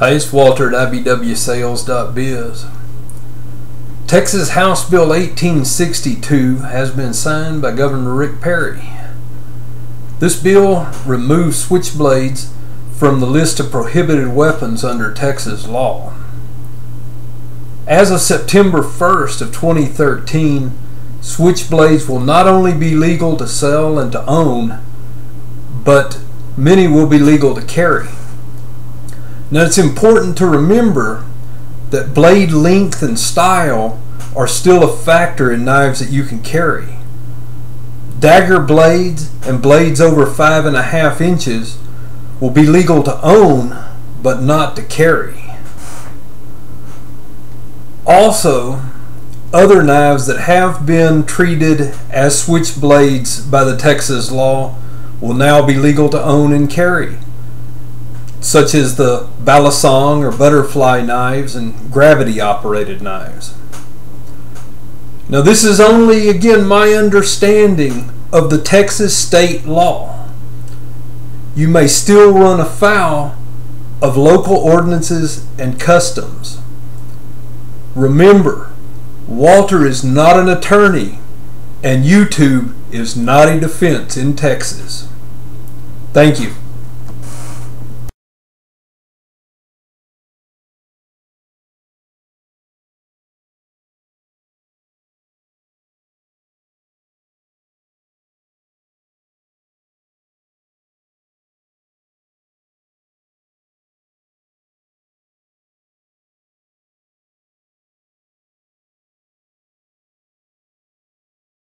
Hey, it's Walter at IBWSales.biz. Texas House Bill 1862 has been signed by Governor Rick Perry. This bill removes switchblades from the list of prohibited weapons under Texas law. As of September 1st of 2013, switchblades will not only be legal to sell and to own, but many will be legal to carry. Now, it's important to remember that blade length and style are still a factor in knives that you can carry. Dagger blades and blades over 5.5 inches will be legal to own, but not to carry. Also, other knives that have been treated as switchblades by the Texas law will now be legal to own and carry, such as the balisong or butterfly knives and gravity operated knives. Now, this is only, again, my understanding of the Texas state law. You may still run afoul of local ordinances and customs. Remember, Walter is not an attorney, and YouTube is not a defense in Texas. Thank you.